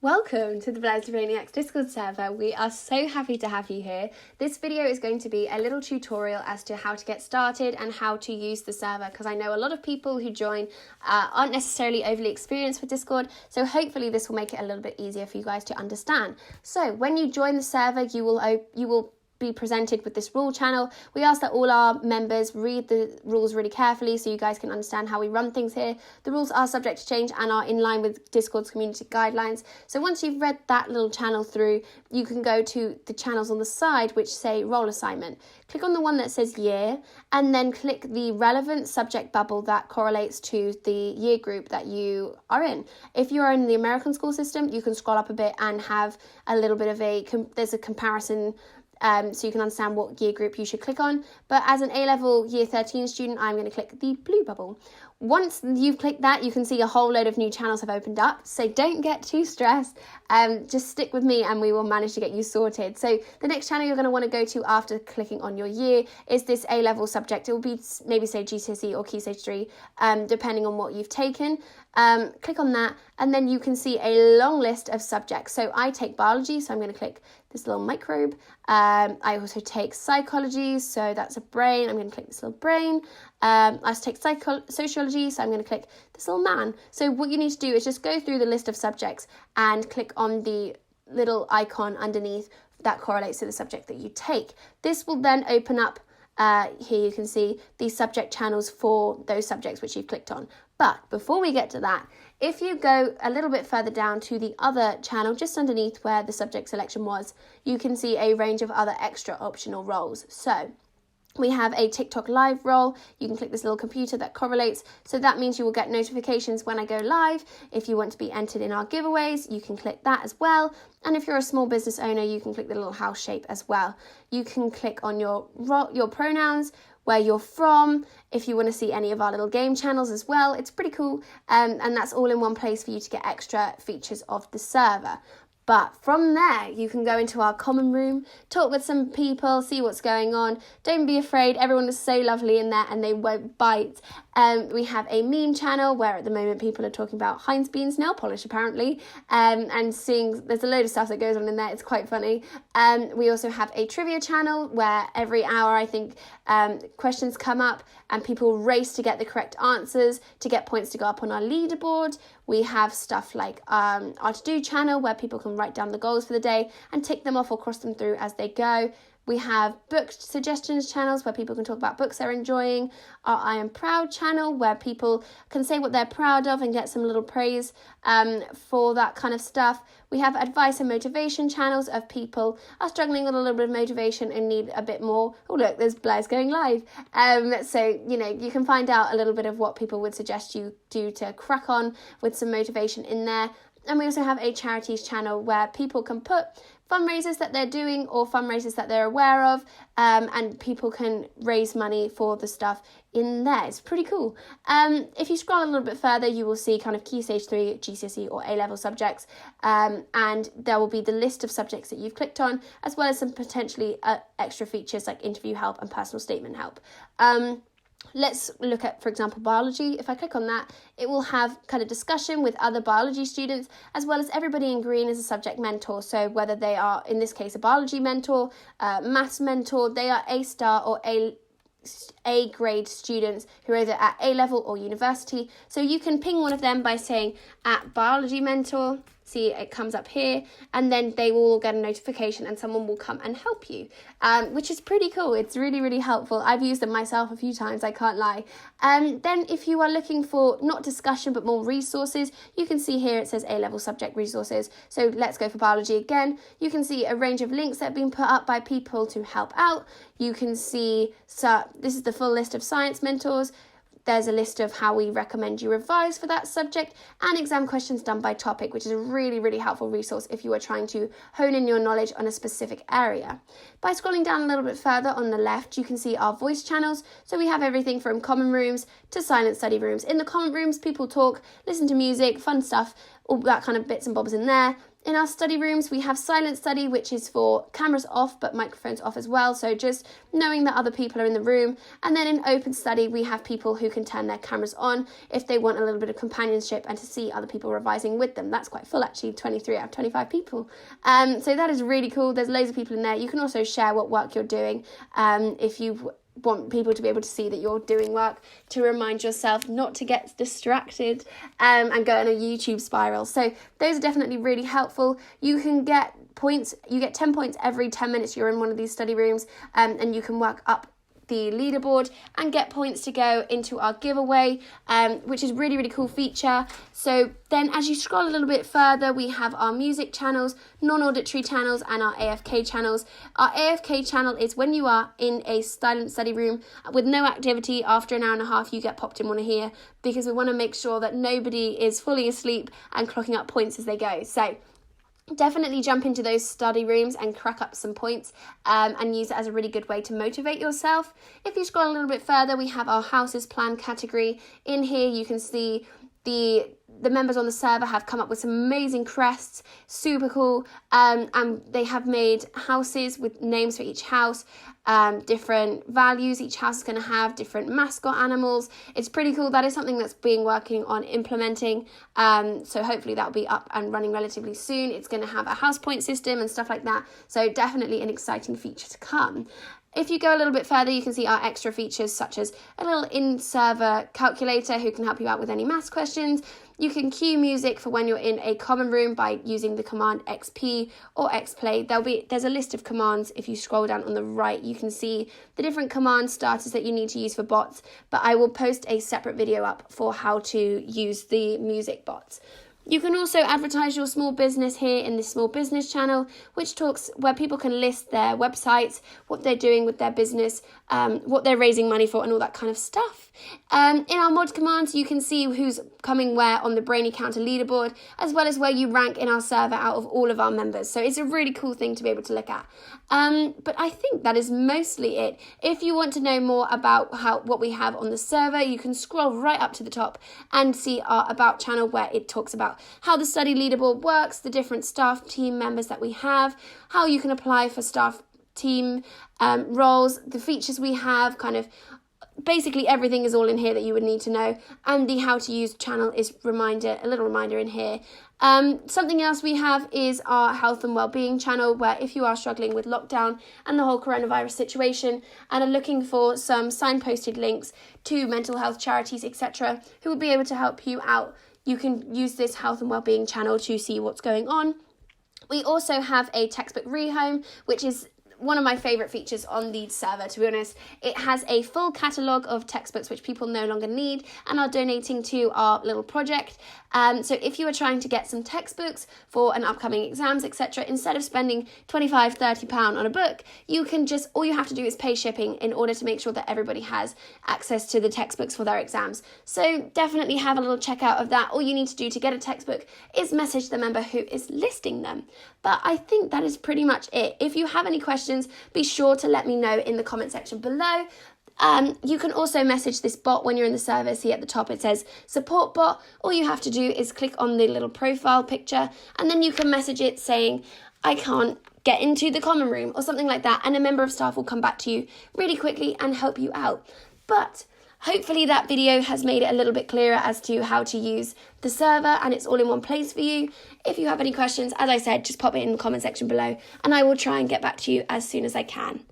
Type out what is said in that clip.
Welcome to the BlairsBrainiacs Discord server. We are so happy to have you here. This video is going to be a little tutorial as to how to get started and how to use the server, because I know a lot of people who join aren't necessarily overly experienced with Discord, so hopefully this will make it a little bit easier for you guys to understand. So when you join the server, you will be presented with this rule channel. We ask that all our members read the rules really carefully so you guys can understand how we run things here. The rules are subject to change and are in line with Discord's community guidelines. So once you've read that little channel through, you can go to the channels on the side which say role assignment. Click on the one that says year and then click the relevant subject bubble that correlates to the year group that you are in. If you're in the American school system, you can scroll up a bit and have a little bit of there's a comparison so you can understand what year group you should click on. But as an A-level year 13 student, I'm going to click the blue bubble. Once you've clicked that, you can see a whole load of new channels have opened up. So don't get too stressed. Just stick with me and we will manage to get you sorted. So the next channel you're going to want to go to after clicking on your year is this A-level subject. It will be maybe say GCSE or Key Stage 3, depending on what you've taken. Click on that and then you can see a long list of subjects. So I take biology, so I'm going to click this little microbe. I also take psychology, so that's a brain. I'm going to click this little brain. I also take sociology, so I'm going to click this little man. So what you need to do is just go through the list of subjects and click on the little icon underneath that correlates to the subject that you take. This will then open up, here you can see the subject channels for those subjects which you've clicked on. But before we get to that, if you go a little bit further down to the other channel, just underneath where the subject selection was, you can see a range of other extra optional roles. So we have a TikTok live role. You can click this little computer that correlates. So that means you will get notifications when I go live. If you want to be entered in our giveaways, you can click that as well. And if you're a small business owner, you can click the little house shape as well. You can click on your pronouns, where you're from, if you want to see any of our little game channels as well. It's pretty cool, and that's all in one place for you to get extra features of the server. But from there, you can go into our common room, talk with some people, see what's going on. Don't be afraid, everyone is so lovely in there and they won't bite. We have a meme channel where at the moment people are talking about Heinz Beans nail polish apparently, and seeing there's a load of stuff that goes on in there. It's quite funny. We also have a trivia channel where every hour I think questions come up and people race to get the correct answers to get points to go up on our leaderboard. We have stuff like our to-do channel where people can write down the goals for the day and tick them off or cross them through as they go. We have book suggestions channels where people can talk about books they're enjoying. Our I Am Proud channel where people can say what they're proud of and get some little praise for that kind of stuff. We have advice and motivation channels of people are struggling with a little bit of motivation and need a bit more. Oh look, there's Blair's going live. So, you can find out a little bit of what people would suggest you do to crack on with some motivation in there. And we also have a charities channel where people can put fundraisers that they're doing or fundraisers that they're aware of, and people can raise money for the stuff in there. It's pretty cool. If you scroll a little bit further, you will see kind of Key Stage 3, GCSE or A-level subjects, and there will be the list of subjects that you've clicked on, as well as some potentially extra features like interview help and personal statement help. Let's look at, for example, biology. If I click on that, it will have kind of discussion with other biology students, as well as everybody in green is a subject mentor. So whether they are, in this case, a biology mentor, maths mentor, they are A-star or A grade students who are either at A-level or university. So you can ping one of them by saying at biology mentor. See, it comes up here, and then they will all get a notification and someone will come and help you, which is pretty cool. It's really, really helpful. I've used them myself a few times, I can't lie. Then if you are looking for not discussion but more resources, you can see here it says A-level subject resources. So let's go for biology again. You can see a range of links that have been put up by people to help out. You can see, so this is the full list of science mentors. There's a list of how we recommend you revise for that subject and exam questions done by topic, which is a really, really helpful resource if you are trying to hone in your knowledge on a specific area. By scrolling down a little bit further on the left, you can see our voice channels. So we have everything from common rooms to silent study rooms. In the common rooms, people talk, listen to music, fun stuff, all that kind of bits and bobs in there. In our study rooms, we have silent study, which is for cameras off, but microphones off as well. So just knowing that other people are in the room. And then in open study, we have people who can turn their cameras on if they want a little bit of companionship and to see other people revising with them. That's quite full, actually, 23 out of 25 people. So that is really cool. There's loads of people in there. You can also share what work you're doing if you want people to be able to see that you're doing work, to remind yourself not to get distracted and go in a YouTube spiral. So those are definitely really helpful. You can get points, you get 10 points every 10 minutes you're in one of these study rooms, and you can work up the leaderboard and get points to go into our giveaway, which is really, really cool feature. So then as you scroll a little bit further, we have our music channels, non-auditory channels, and our AFK channels. Our AFK channel is when you are in a silent study room with no activity. After an hour and a half, you get popped in one here, because we want to make sure that nobody is falling asleep and clocking up points as they go. So definitely jump into those study rooms and crack up some points and use it as a really good way to motivate yourself. If you scroll a little bit further, we have our houses plan category. In here you can see the members on the server have come up with some amazing crests, super cool, and they have made houses with names for each house, different values each house is going to have, different mascot animals. It's pretty cool. That is something that's being working on implementing, so hopefully that'll be up and running relatively soon. It's going to have a house point system and stuff like that, so definitely an exciting feature to come. If you go a little bit further, you can see our extra features such as a little in-server calculator who can help you out with any maths questions. You can cue music for when you're in a common room by using the command XP or XPlay. There's a list of commands. If you scroll down on the right, you can see the different command starters that you need to use for bots, but I will post a separate video up for how to use the music bots. You can also advertise your small business here in the small business channel, which talks where people can list their websites, what they're doing with their business, what they're raising money for, and all that kind of stuff. In our mod commands, you can see who's coming where on the Brainy Counter leaderboard, as well as where you rank in our server out of all of our members. So it's a really cool thing to be able to look at. But I think that is mostly it. If you want to know more about what we have on the server, you can scroll right up to the top and see our About channel, where it talks about how the study leaderboard works, the different staff team members that we have, how you can apply for staff team roles, the features we have, kind of basically everything is all in here that you would need to know, and the how to use channel is a little reminder in here. Something else we have is our health and wellbeing channel, where if you are struggling with lockdown and the whole coronavirus situation and are looking for some signposted links to mental health charities, etc., who will be able to help you out, you can use this health and wellbeing channel to see what's going on. We also have a textbook rehome, which is one of my favourite features on the server, to be honest. It has a full catalogue of textbooks which people no longer need and are donating to our little project. So if you are trying to get some textbooks for an upcoming exams, etc., instead of spending £25-30 on a book, all you have to do is pay shipping in order to make sure that everybody has access to the textbooks for their exams. So definitely have a little checkout of that. All you need to do to get a textbook is message the member who is listing them. But I think that is pretty much it. If you have any questions, be sure to let me know in the comment section below. You can also message this bot when you're in the server. See at the top it says support bot. All you have to do is click on the little profile picture, and then you can message it saying, I can't get into the common room, or something like that, and a member of staff will come back to you really quickly and help you out. But hopefully that video has made it a little bit clearer as to how to use the server, and it's all in one place for you. If you have any questions, as I said, just pop it in the comment section below and I will try and get back to you as soon as I can.